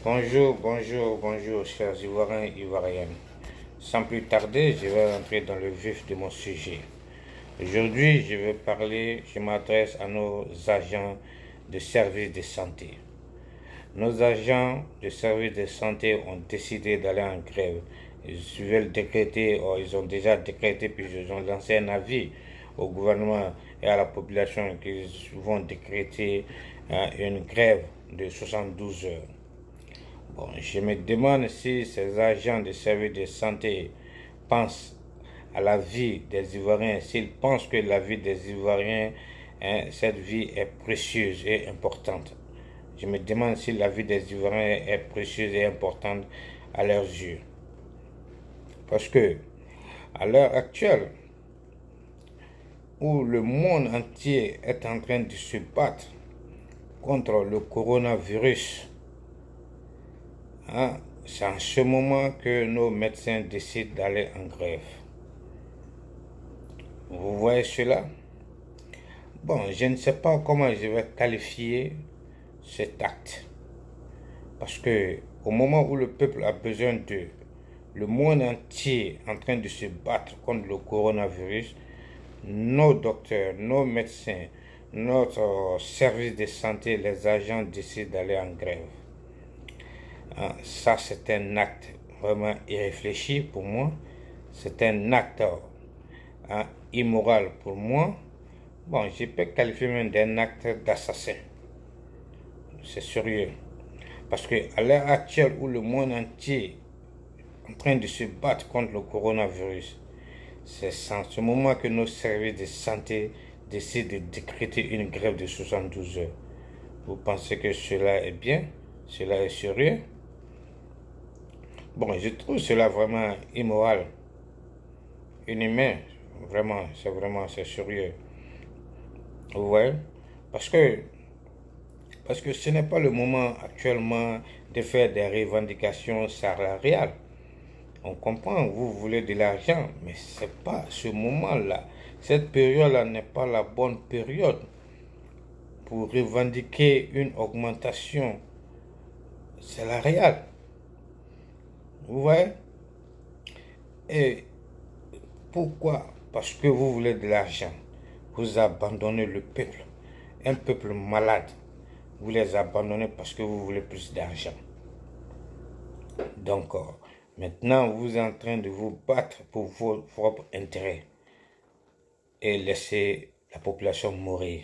Bonjour, chers Ivoiriens et Ivoiriennes. Sans plus tarder, je vais entrer dans le vif de mon sujet. Aujourd'hui, je m'adresse à nos agents de service de santé. Nos agents de service de santé ont décidé d'aller en grève. Ils veulent décréter, ils ont déjà décrété, puis ils ont lancé un avis au gouvernement et à la population qu'ils vont décréter une grève de 72 heures. Bon, je me demande si ces agents de service de santé pensent à la vie des Ivoiriens, s'ils pensent que la vie des Ivoiriens, cette vie est précieuse et importante. Je me demande si la vie des Ivoiriens est précieuse et importante à leurs yeux. Parce que, à l'heure actuelle, où le monde entier est en train de se battre contre le coronavirus, c'est en ce moment que nos médecins décident d'aller en grève. Vous voyez cela? Bon, je ne sais pas comment je vais qualifier cet acte. Parce que au moment où le peuple a besoin de le monde entier en train de se battre contre le coronavirus, nos docteurs, nos médecins, notre service de santé, les agents décident d'aller en grève. Ça, c'est un acte vraiment irréfléchi pour moi. C'est un acte immoral pour moi. Bon, je peux qualifier même d'un acte d'assassin. C'est sérieux. Parce qu'à l'heure actuelle où le monde entier est en train de se battre contre le coronavirus, c'est en ce moment que nos services de santé décident de décréter une grève de 72 heures. Vous pensez que cela est bien? Cela est sérieux? Bon, je trouve cela vraiment immoral, inhumain. C'est sérieux. Vous voyez? Parce que ce n'est pas le moment actuellement de faire des revendications salariales. On comprend, vous voulez de l'argent, mais ce n'est pas ce moment-là. Cette période-là n'est pas la bonne période pour revendiquer une augmentation salariale. Vous voyez? Et pourquoi? Parce que vous voulez de l'argent. Vous abandonnez le peuple. Un peuple malade. Vous les abandonnez parce que vous voulez plus d'argent. Donc, maintenant, vous êtes en train de vous battre pour vos propres intérêts et laisser la population mourir.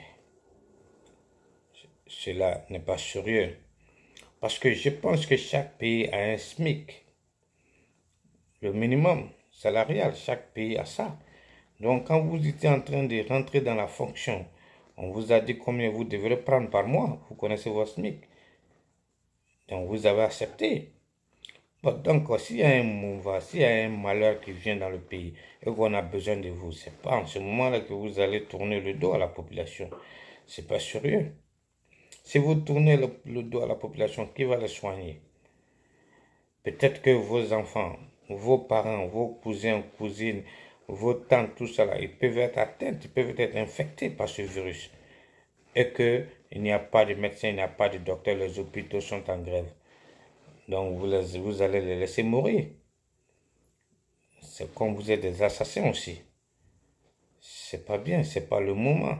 Cela n'est pas sérieux. Parce que je pense que chaque pays a un SMIC. Le minimum salarial, chaque pays a ça. Donc, quand vous étiez en train de rentrer dans la fonction, on vous a dit combien vous devrez prendre par mois. Vous connaissez votre SMIC. Donc, vous avez accepté. Bon, donc, s'il y a un mouvement, s'il y a un malheur qui vient dans le pays et qu'on a besoin de vous, c'est pas en ce moment-là que vous allez tourner le dos à la population. C'est pas sérieux. Si vous tournez le dos à la population, qui va les soigner? Peut-être que vos enfants, vos parents, vos cousins, cousines, vos tantes, tout ça là, ils peuvent être atteints, ils peuvent être infectés par ce virus. Et qu'il n'y a pas de médecin, il n'y a pas de docteur, les hôpitaux sont en grève. Donc vous allez les laisser mourir. C'est comme vous êtes des assassins aussi. C'est pas bien, c'est pas le moment.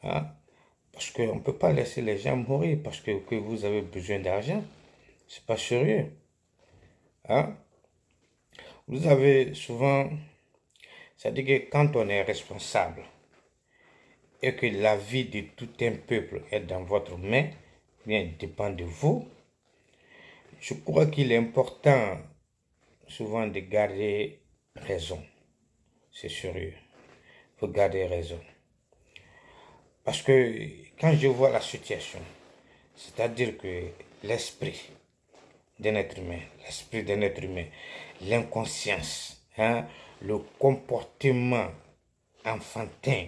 Parce qu'on ne peut pas laisser les gens mourir parce que vous avez besoin d'argent. C'est pas sérieux. Vous avez souvent, c'est-à-dire que quand on est responsable et que la vie de tout un peuple est dans votre main, bien dépend de vous, je crois qu'il est important souvent de garder raison. C'est sérieux. Il faut garder raison. Parce que quand je vois la situation, c'est-à-dire que l'esprit d'un être humain, l'inconscience, le comportement enfantin,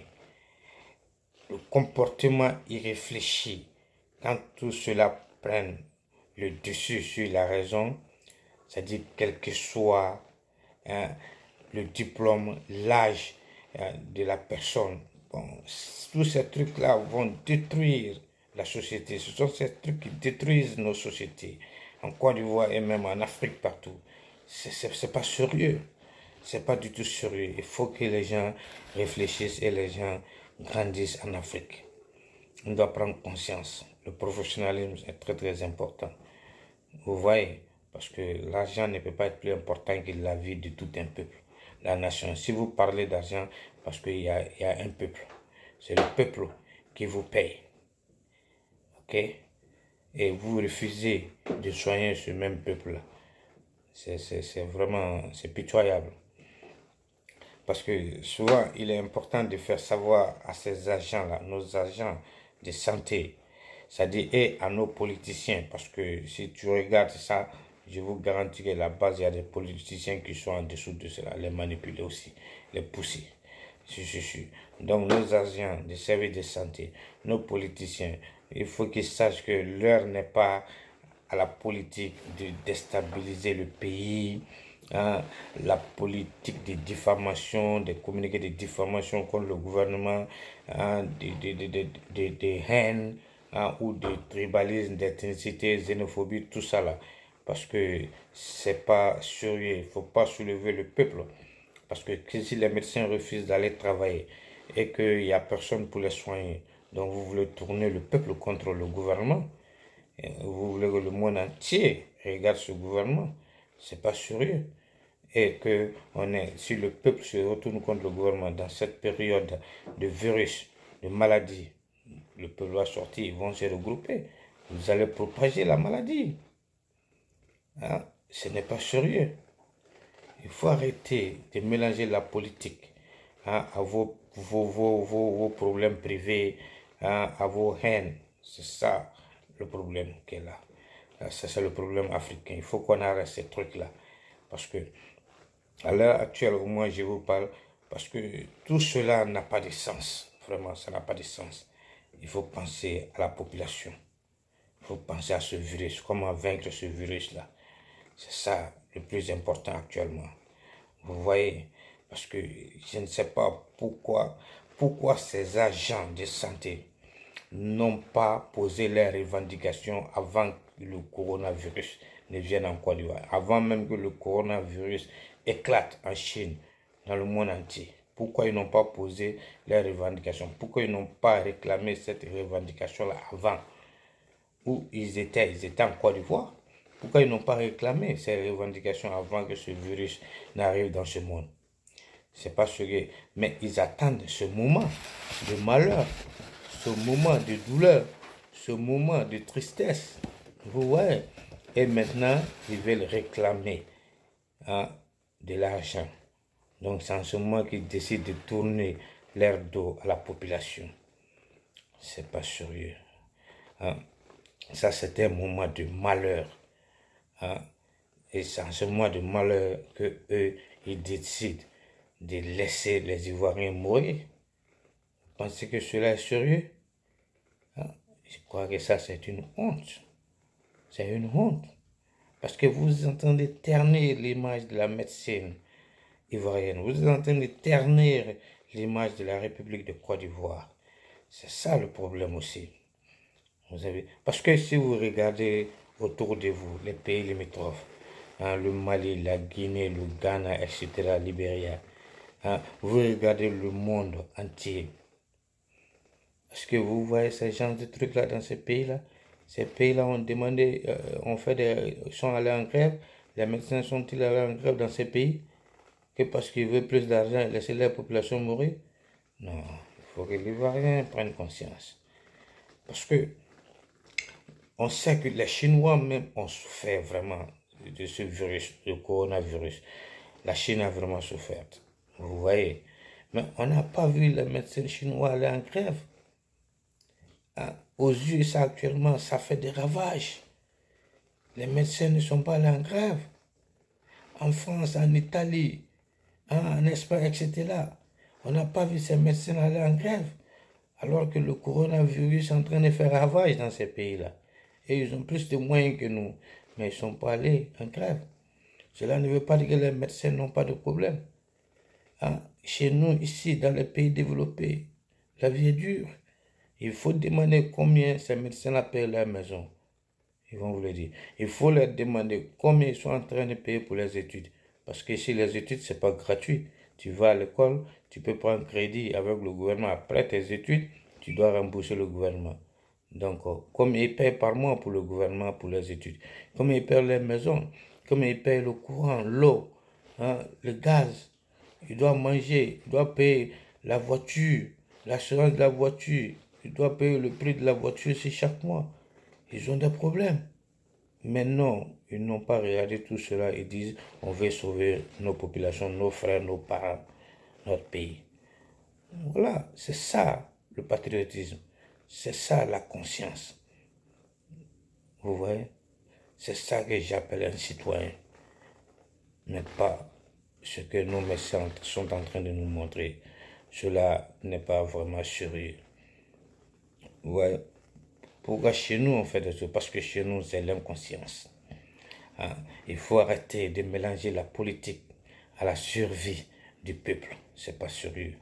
le comportement irréfléchi, quand tout cela prend le dessus sur la raison, c'est-à-dire quel que soit le diplôme, l'âge de la personne, bon, tous ces trucs-là vont détruire la société. Ce sont ces trucs qui détruisent nos sociétés. En Côte d'Ivoire et même en Afrique partout. C'est pas sérieux. C'est pas du tout sérieux. Il faut que les gens réfléchissent et les gens grandissent en Afrique. On doit prendre conscience. Le professionnalisme est très très important. Vous voyez, parce que l'argent ne peut pas être plus important que la vie de tout un peuple. La nation, si vous parlez d'argent, parce qu'il y a un peuple. C'est le peuple qui vous paye. Ok? Et vous refusez de soigner ce même peuple-là. C'est vraiment, c'est pitoyable. Parce que souvent, il est important de faire savoir à ces agents-là, nos agents de santé, c'est-à-dire et à nos politiciens, parce que si tu regardes ça, je vous garantis que la base, il y a des politiciens qui sont en dessous de cela, les manipuler aussi, les pousser. Si. Donc nos agents de services de santé, nos politiciens, il faut qu'ils sachent que l'heure n'est pas à la politique de déstabiliser le pays, hein, la politique de diffamation, des communiqués de diffamation contre le gouvernement, hein, de haine, hein, ou de tribalisme, d'ethnicité, xénophobie, tout ça là. Parce que c'est pas sérieux, il ne faut pas soulever le peuple. Parce que si les médecins refusent d'aller travailler et qu'il n'y a personne pour les soigner, donc vous voulez tourner le peuple contre le gouvernement, vous voulez que le monde entier regarde ce gouvernement, c'est pas sérieux. Et que si le peuple se retourne contre le gouvernement dans cette période de virus, de maladie, le peuple va sortir, ils vont se regrouper. Vous allez propager la maladie. Hein? Ce n'est pas sérieux. Il faut arrêter de mélanger la politique, hein, à vos problèmes privés, hein, à vos haines. C'est ça le problème qui est là. C'est le problème africain. Il faut qu'on arrête ces trucs-là. Parce que à l'heure actuelle, au moins je vous parle, parce que tout cela n'a pas de sens. Vraiment, ça n'a pas de sens. Il faut penser à la population. Il faut penser à ce virus, comment vaincre ce virus-là. C'est ça le plus important actuellement. Vous voyez, parce que je ne sais pas pourquoi ces agents de santé n'ont pas posé leurs revendications avant que le coronavirus ne vienne en Côte d'Ivoire, avant même que le coronavirus éclate en Chine, dans le monde entier. Pourquoi ils n'ont pas posé leurs revendications? Pourquoi ils n'ont pas réclamé cette revendication-là avant? Où ils étaient en Côte d'Ivoire. Pourquoi ils n'ont pas réclamé ces revendications avant que ce virus n'arrive dans ce monde? C'est pas sûr, mais ils attendent ce moment de malheur, ce moment de douleur, ce moment de tristesse. Vous voyez? Et maintenant, ils veulent réclamer, hein, de l'argent. Donc c'est en ce moment qu'ils décident de tourner leur dos à la population. C'est pas sérieux. Hein? Ça, c'était un moment de malheur. Hein? Et c'est en ce moment de malheur que eux, ils décident de laisser les Ivoiriens mourir. Vous pensez que cela est sérieux? Hein? Je crois que ça, c'est une honte. C'est une honte. Parce que vous entendez ternir l'image de la médecine ivoirienne. Vous entendez ternir l'image de la République de Côte d'Ivoire. C'est ça le problème aussi. Parce que si vous regardez autour de vous, les pays limitrophes, hein, le Mali, la Guinée, le Ghana, etc., Libéria, hein, vous regardez le monde entier. Est-ce que vous voyez ces genres de trucs-là dans ces pays-là? Ces pays-là ont demandé, sont allés en grève. Les médecins sont-ils allés en grève dans ces pays? Que parce qu'ils veulent plus d'argent et laisser la population mourir? Non, il faut que les Ivoiriens prennent conscience. Parce que on sait que les Chinois même ont souffert vraiment de ce virus, le coronavirus. La Chine a vraiment souffert. Vous voyez. Mais on n'a pas vu les médecins chinois aller en grève. Hein? Aux USA actuellement, ça fait des ravages. Les médecins ne sont pas allés en grève. En France, en Italie, hein, en Espagne, etc. On n'a pas vu ces médecins aller en grève. Alors que le coronavirus est en train de faire ravage dans ces pays-là. Et ils ont plus de moyens que nous. Mais ils ne sont pas allés en grève. Cela ne veut pas dire que les médecins n'ont pas de problème. Hein? Chez nous, ici, dans les pays développés, la vie est dure. Il faut demander combien ces médecins-là payent leur maison. Ils vont vous le dire. Il faut leur demander combien ils sont en train de payer pour les études. Parce que ici, les études, c'est pas gratuit. Tu vas à l'école, tu peux prendre crédit avec le gouvernement. Après tes études, tu dois rembourser le gouvernement. Donc, combien ils payent par mois pour le gouvernement, pour les études. Combien ils payent les maisons. Combien ils payent le courant, l'eau, hein, le gaz. Ils doivent manger, ils doivent payer la voiture, l'assurance de la voiture. Ils doivent payer le prix de la voiture aussi chaque mois. Ils ont des problèmes. Mais non, ils n'ont pas regardé tout cela. Ils disent, on veut sauver nos populations, nos frères, nos parents, notre pays. Voilà, c'est ça le patriotisme. C'est ça la conscience. Vous voyez? C'est ça que j'appelle un citoyen. Mais pas ce que nos médecins sont en train de nous montrer. Cela n'est pas vraiment sérieux. Vous voyez? Pourquoi chez nous on fait des choses? Parce que chez nous c'est l'inconscience. Hein? Il faut arrêter de mélanger la politique à la survie du peuple. C'est pas sérieux.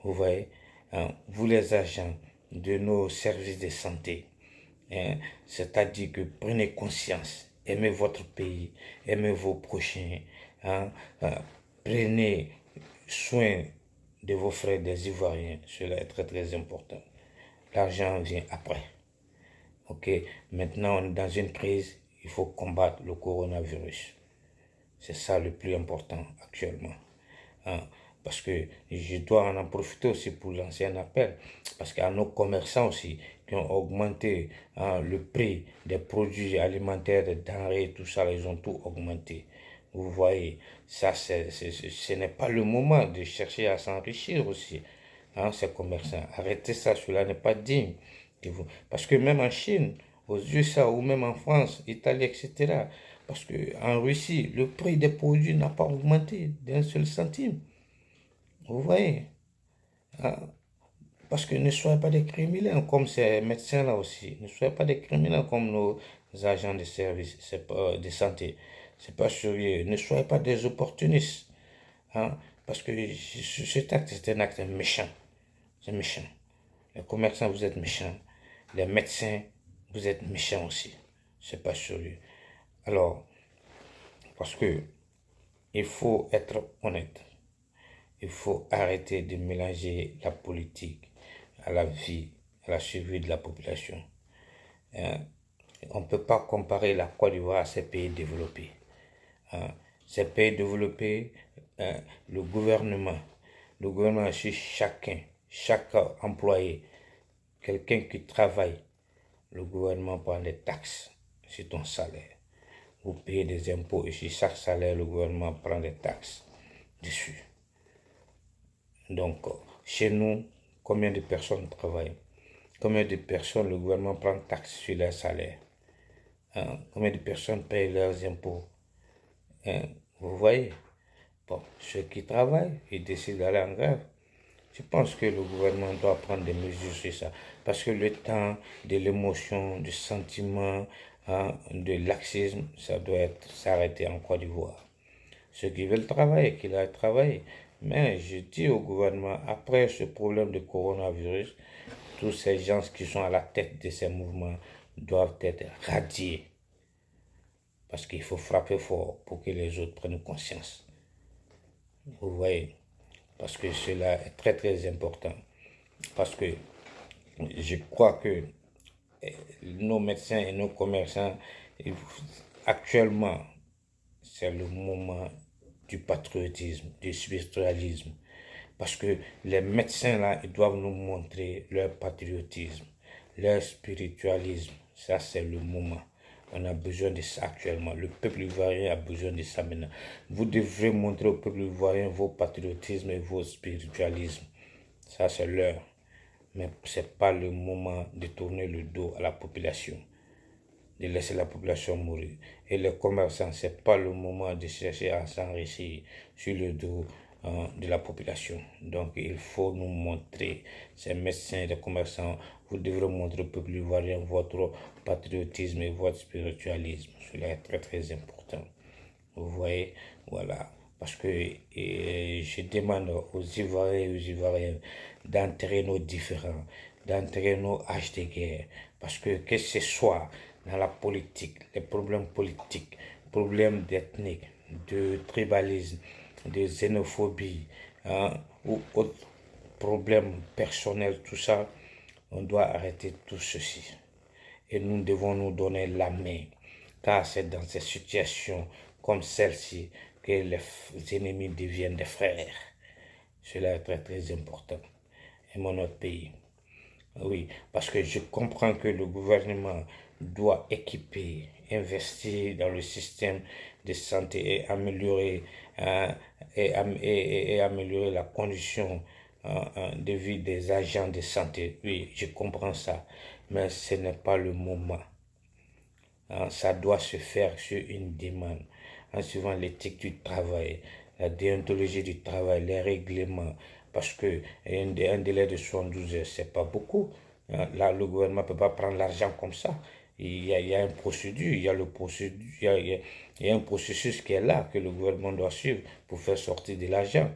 Vous voyez, hein? Vous les agents de nos services de santé, hein? C'est-à-dire que prenez conscience, aimez votre pays, aimez vos prochains, hein? Prenez soin de vos frères des Ivoiriens. Cela est très très important. L'argent vient après. Ok, maintenant on est dans une crise, il faut combattre le coronavirus. C'est ça le plus important actuellement. Hein? Parce que je dois en profiter aussi pour lancer un appel. Parce qu'à nos commerçants aussi, qui ont augmenté, hein, le prix des produits alimentaires, des denrées, tout ça, ils ont tout augmenté. Vous voyez, ça, ce n'est pas le moment de chercher à s'enrichir aussi, hein, ces commerçants. Arrêtez ça, cela n'est pas digne. Parce que même en Chine, aux USA ou même en France, Italie, etc., parce qu'en Russie, le prix des produits n'a pas augmenté d'un seul centime. Vous voyez, hein? Parce que ne soyez pas des criminels comme ces médecins-là aussi. Ne soyez pas des criminels comme nos agents de service de santé. C'est pas sérieux. Ne soyez pas des opportunistes. Hein? Parce que cet acte, c'est un acte méchant. C'est méchant. Les commerçants, vous êtes méchants. Les médecins, vous êtes méchants aussi. C'est pas sérieux. Alors, parce que il faut être honnête. Il faut arrêter de mélanger la politique à la vie, à la survie de la population. Hein? On ne peut pas comparer la Côte d'Ivoire à ces pays développés. Hein? Ces pays développés, hein, le gouvernement c'est chacun, chaque employé, quelqu'un qui travaille, le gouvernement prend des taxes sur ton salaire. Vous payez des impôts et sur chaque salaire, le gouvernement prend des taxes dessus. Donc, chez nous, combien de personnes travaillent? Combien de personnes le gouvernement prend taxe sur leur salaire? Hein? Combien de personnes payent leurs impôts? Hein? Vous voyez? Bon, ceux qui travaillent, ils décident d'aller en grève. Je pense que le gouvernement doit prendre des mesures sur ça. Parce que le temps de l'émotion, du sentiment, hein, de laxisme, ça doit s'arrêter en Côte d'Ivoire. Ceux qui veulent travailler, qu'ils aillent travailler. Mais je dis au gouvernement, après ce problème de coronavirus, tous ces gens qui sont à la tête de ces mouvements doivent être radiés. Parce qu'il faut frapper fort pour que les autres prennent conscience. Vous voyez? Parce que cela est très très important. Parce que je crois que nos médecins et nos commerçants, actuellement, c'est le moment du patriotisme, du spiritualisme. Parce que les médecins, là, ils doivent nous montrer leur patriotisme, leur spiritualisme. Ça, c'est le moment. On a besoin de ça actuellement. Le peuple ivoirien a besoin de ça maintenant. Vous devrez montrer au peuple ivoirien vos patriotismes et vos spiritualismes. Ça, c'est l'heure. Mais ce n'est pas le moment de tourner le dos à la population, de laisser la population mourir. Et les commerçants, ce n'est pas le moment de chercher à s'enrichir sur le dos de la population. Donc, il faut nous montrer, ces médecins et les commerçants, vous devrez montrer au peuple ivoirien votre patriotisme et votre spiritualisme. Cela est très très important. Vous voyez, voilà. Parce que je demande aux Ivoiriens et aux Ivoiriennes d'enterrer nos différends, d'entrer nos haches de guerre. Parce que ce soit dans la politique, les problèmes politiques, problèmes d'ethnique, de tribalisme, de xénophobie, hein, ou autres problèmes personnels, tout ça, on doit arrêter tout ceci. Et nous devons nous donner la main. Car c'est dans ces situations comme celle-ci que les ennemis deviennent des frères. Cela est très très important. Et mon autre pays. Oui, parce que je comprends que le gouvernement doit équiper, investir dans le système de santé et améliorer, et améliorer la condition de vie des agents de santé. Oui, je comprends ça, mais ce n'est pas le moment. Ça doit se faire sur une demande, en suivant l'éthique du travail, la déontologie du travail, les règlements, parce que un délai de 72 heures, c'est pas beaucoup. Là, le gouvernement ne peut pas prendre l'argent comme ça. Il y a une procédure, il y a un processus qui est là, que le gouvernement doit suivre pour faire sortir de l'argent,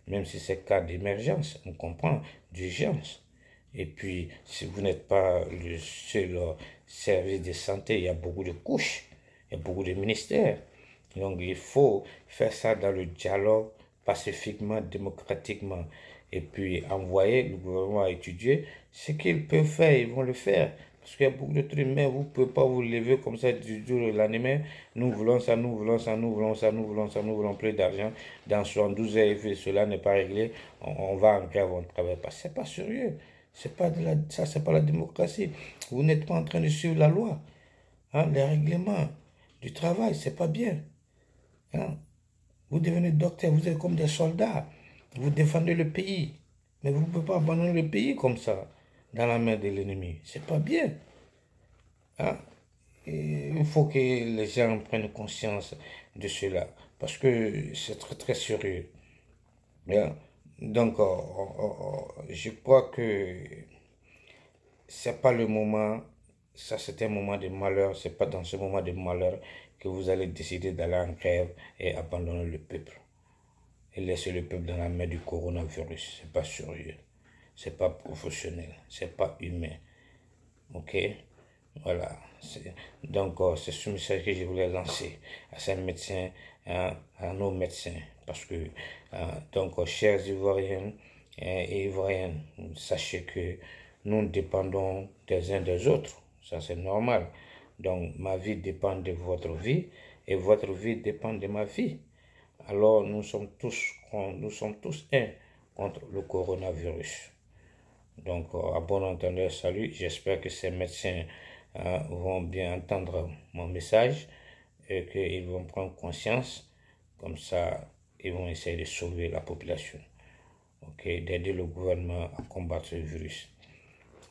même si c'est cas d'émergence, on comprend, d'urgence. Et puis, si vous n'êtes pas le seul service de santé, il y a beaucoup de couches, il y a beaucoup de ministères. Donc, il faut faire ça dans le dialogue, pacifiquement, démocratiquement. Et puis, envoyer le gouvernement à étudier ce qu'ils peuvent faire, ils vont le faire. Parce qu'il y a beaucoup de trucs, mais vous ne pouvez pas vous lever comme ça du jour au lendemain. Nous voulons ça, nous voulons ça, nous voulons ça, nous voulons ça, nous voulons plus d'argent. Dans 72 heures, cela n'est pas réglé. On va en grève, on ne travaille pas. C'est pas sérieux. C'est pas ça, c'est pas la démocratie. Vous n'êtes pas en train de suivre la loi. Hein, les règlements du travail, c'est pas bien. Hein. Vous devenez docteur, vous êtes comme des soldats. Vous défendez le pays. Mais vous ne pouvez pas abandonner le pays comme ça, dans la main de l'ennemi. C'est pas bien. Hein. Et il faut que les gens prennent conscience de cela. Parce que c'est très très sérieux. Hein. Donc, je crois que c'est pas le moment, ça c'est un moment de malheur, c'est pas dans ce moment de malheur que vous allez décider d'aller en grève et abandonner le peuple. Et laisser le peuple dans la main du coronavirus. C'est pas sérieux, c'est pas professionnel, c'est pas humain. Ok? Voilà. Donc, c'est ce message que je voulais lancer à ces médecins, à nos médecins. Parce que, donc, chers Ivoiriens et Ivoiriennes, sachez que nous dépendons des uns des autres. Ça, c'est normal. Donc, ma vie dépend de votre vie et votre vie dépend de ma vie. Alors, nous sommes tous un contre le coronavirus. Donc, à bon entendeur, salut. J'espère que ces médecins vont bien entendre mon message et qu'ils vont prendre conscience. Comme ça, ils vont essayer de sauver la population. Ok, d'aider le gouvernement à combattre ce virus.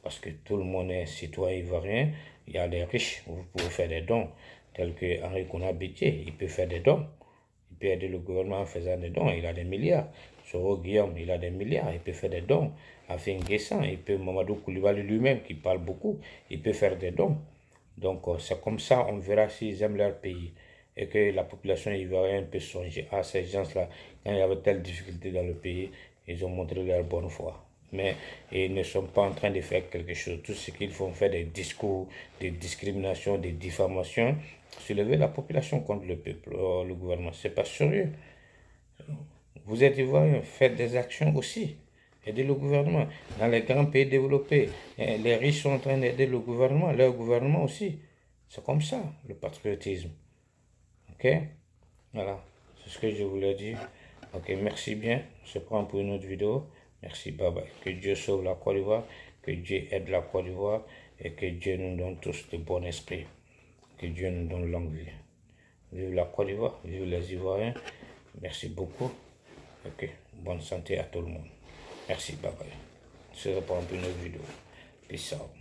Parce que tout le monde est citoyen ivoirien. Il y a des riches, vous pouvez faire des dons. Tel que Henri Konaté, il peut faire des dons. Il peut aider le gouvernement en faisant des dons. Il a des milliards. Soro Guillaume, il a des milliards. Il peut faire des dons. Afin Guessan, il peut, Mamadou Koulibaly lui-même, qui parle beaucoup, il peut faire des dons. Donc, c'est comme ça, on verra s'ils aiment leur pays. Et que la population ivoirienne peut songer à ces gens-là. Quand il y avait telle difficulté dans le pays, ils ont montré leur bonne foi. Mais ils ne sont pas en train de faire quelque chose. Tout ce qu'ils font, faire des discours, des discriminations, des diffamations, soulever la population contre le peuple, le gouvernement. C'est pas sérieux. Vous êtes ivoirien, faites des actions aussi. Aidez le gouvernement. Dans les grands pays développés, les riches sont en train d'aider le gouvernement, leur gouvernement aussi. C'est comme ça, le patriotisme. Ok? Voilà, c'est ce que je voulais dire. Ok, merci bien. On se prend pour une autre vidéo. Merci, bye bye. Que Dieu sauve la Côte d'Ivoire, que Dieu aide la Côte d'Ivoire et que Dieu nous donne tous le bon esprit. Que Dieu nous donne longue vie. Vive la Côte d'Ivoire, vive les Ivoiriens. Merci beaucoup. Ok, bonne santé à tout le monde. Merci, bye bye. On se reprend pour une autre vidéo. Peace out.